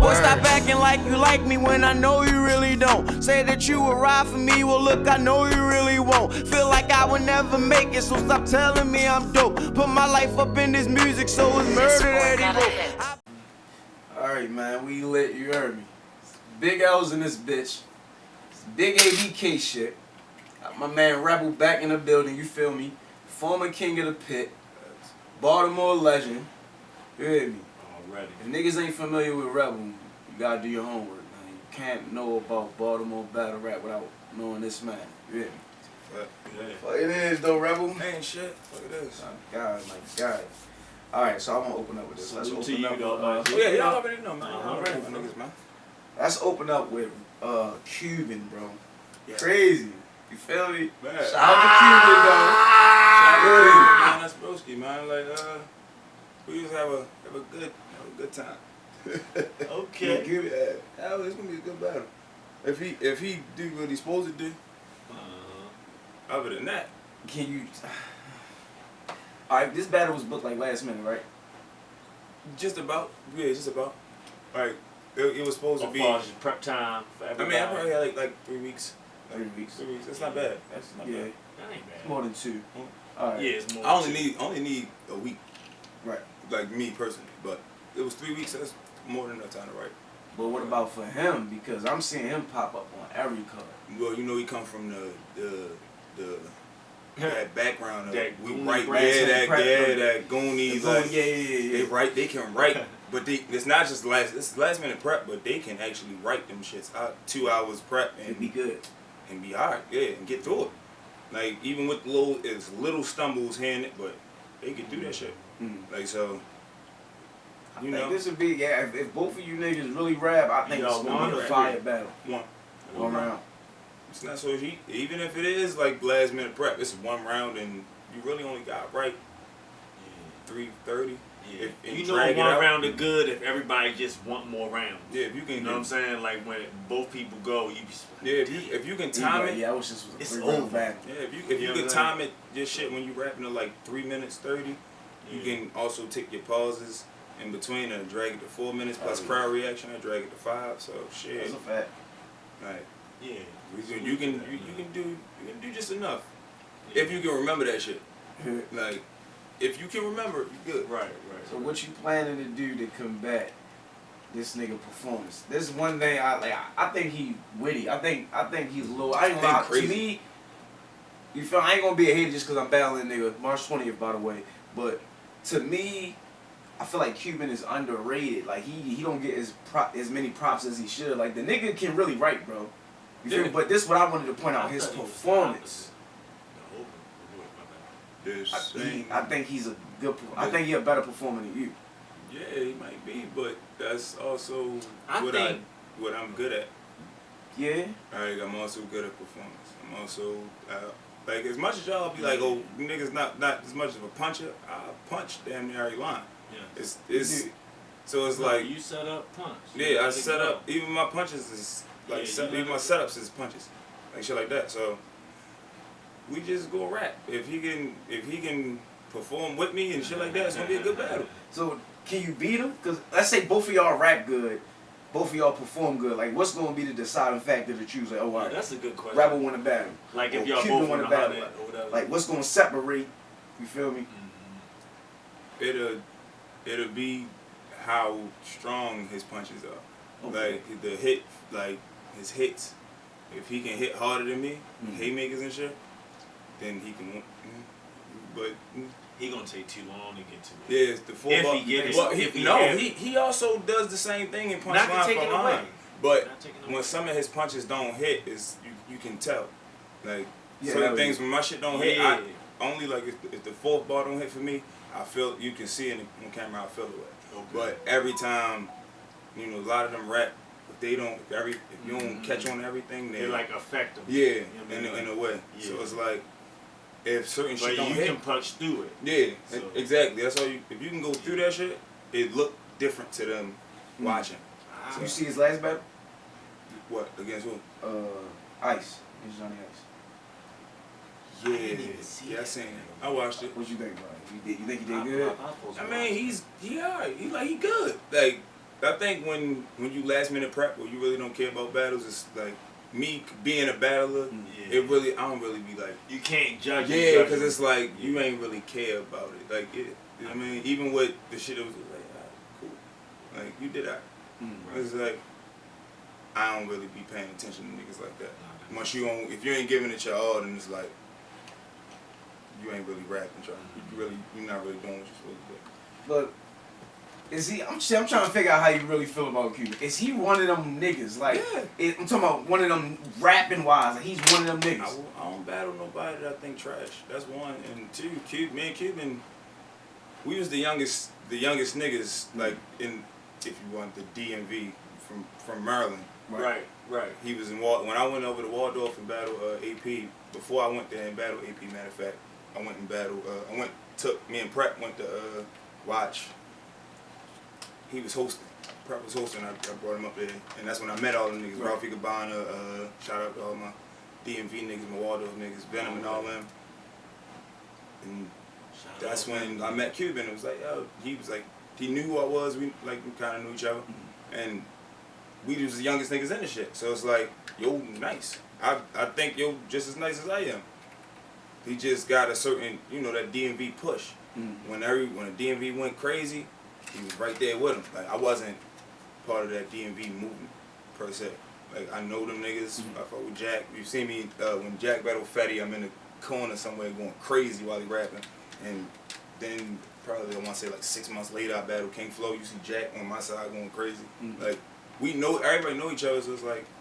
Boy, stop acting like you like me when I know you really don't. Say that you will ride for me, well look, I know you really won't. Feel like I would never make it, so stop telling me I'm dope. Put my life up in this music, so it's murder that he wrote. Alright man, we lit, you heard me. Big L's in this bitch. Big ABK shit. Got my man Rebel back in the building, you feel me? Former king of the pit. Baltimore legend. You hear me? Already. If niggas ain't familiar with Rebel, you gotta do your homework, man. You can't know about Baltimore battle rap without knowing this man. You hear me? Fuck it is though, Rebel. Ain't shit. Fuck it is. God, like God. Alright, so I'm gonna open up with this. Let's open up with, yeah, y'all already know, man. I'm ready for niggas, man. Let's open up with Quban, bro. Yeah. Crazy. You feel me? Man. Shout out to Quban, though. Shout out to Quban, man. That's broski, man. Like, we just have a good time. Okay. Give it. Hell, it's gonna be a good battle. If he do what he's supposed to do. Other than that, Can you? Alright, this battle was booked like last minute, right? just about. Yeah, just about. Like, it was supposed to be. As far as prep time for I everybody. mean, I probably had like 3 weeks. 3 weeks. 3 weeks. That's not bad. That's not Yeah, bad. That ain't bad. more than 2. Mm. Alright. Yeah, it's more. I only need a week. Right. Like me personally, but it was 3 weeks. That's more than enough time to write. But what about for him? Because I'm seeing him pop up on every cover. Well, you know, he come from that background of That we Goonie write, Brad that Goonies, like Yeah. they can write, but it's not just last minute prep, but they can actually write them shits out 2 hours prep It'd be good. and be alright, yeah, and get through it. Like even with little stumbles here and it, but they can do that shit. Like so. I think this would be, if both of you niggas really rap, I think it's gonna be a fire battle. One round. It's not so heat. Even if it is like last minute prep, it's 1 round and you really only got 3:30. Yeah. If You know one round is good if everybody just want more rounds. Yeah, if you can. You know what I'm saying? Like when both people go, you be. Yeah, if you can time it. Yeah, I was just It's 3 round over. battle. Yeah, if you can time it, this shit when you rapping to like 3 minutes 30, you can also take your pauses in between and drag it to 4 minutes plus crowd reaction and drag it to 5. So shit. That's a fact. Like Yeah. you can do just enough if you can remember that shit. Like if you can remember, you good. Right. So what you planning to do to combat this nigga performance? This is one thing I think he witty. I think he's a little. I ain't gonna lie. To me, you feel I ain't gonna be a hater just because I'm battling nigga March 20th, by the way. But to me, I feel like Quban is underrated. Like he don't get as many props as he should. Like the nigga can really write, bro. You feel me? But this is what I wanted to point out, his performance. I think he's a good. I think he's a better performer than you. Yeah, he might be, but that's also what I'm good at. Yeah. Like I'm also good at performance. I'm also like as much as y'all be like, oh, niggas not as much of a puncher. I punch damn near every line. Yeah. It's so it's like you set up punch. Yeah, I set up. Even my punches is like even my setups is punches, like shit like that. So we just go rap. If he can perform with me and shit like that, it's gonna be a good battle. So can you beat him? Cause let's say both of y'all rap good, both of y'all perform good. Like what's gonna be the deciding factor to choose? Like, oh, all right, That's a good question. Rebel win a battle. Like if or y'all Quban both win a on battle. or whatever. Like what's gonna separate? You feel me? It'll be how strong his punches are. Okay. Like the hit, like his hits. If he can hit harder than me, haymakers and shit, then he can. But he gonna take too long to get to it. yeah, it's the full. If ball. he get it. Well, If he also does the same thing in punch Not line to take for it line. away. But when some of his punches don't hit, you can tell. Like certain things when my shit don't hit, I only like if the 4th ball don't hit for me, I feel you can see it on camera. I feel it. Okay. But every time, a lot of them rap. If they don't, if you don't catch on everything, they like affect them. Yeah, you know in a way. Yeah. So it's like if certain but shit don't you hit, can punch through it. yeah, So. exactly. That's all you. If you can go through that shit, it look different to them watching. So you see his last battle? What against who? Ice. Against Johnny Ice. Yeah, didn't even see I that. seen it. I watched it. What you think about it? You think he did good? I mean, he alright. He good. Like I think when you last minute prep or you really don't care about battles, it's like me being a battler. Yeah. It really, I don't really be like. You can't judge. Yeah, because it's like you ain't really care about it. Like you know what I mean? Even with the shit, it was like, cool. Like you did that. Right. It's like I don't really be paying attention to niggas like that. Once you don't, if you ain't giving it your all, then it's like you ain't really rapping. You're not really doing what you're supposed to do. Look, is he? I'm trying to figure out how you really feel about Cuban. Is he one of them niggas? Like, Yeah. I'm talking about one of them rapping wise. Like, he's one of them niggas. I don't battle nobody that I think trash. That's one. And two, me and Cuban, we was the youngest niggas, like in, if you want, the DMV from Maryland. Right. He was in when I went over to Waldorf and battled AP. Before I went there and battled AP, matter of fact, I went and battled. Me and Prep went to watch. He was hosting. Prep was hosting. I brought him up there, and that's when I met all the niggas. Right. Ralphie Cabana. Shout out to all my DMV niggas, my Waldorf niggas, Venom and all them. And that's when I met Cuban. It was like, yo, he was like, he knew who I was. We kind of knew each other, and we was the youngest niggas in the shit. So it's like, yo, nice. I think yo just as nice as I am. He just got a certain, that DMV push. When the DMV went crazy, he was right there with him. Like I wasn't part of that DMV movement per se. Like I know them niggas. I fuck with Jack. You've seen me when Jack battled Fetty. I'm in the corner somewhere going crazy while he rapping, and then probably I want to say like 6 months later I battled King Flow. You see Jack on my side going crazy. Like we know, everybody know each other, so it's like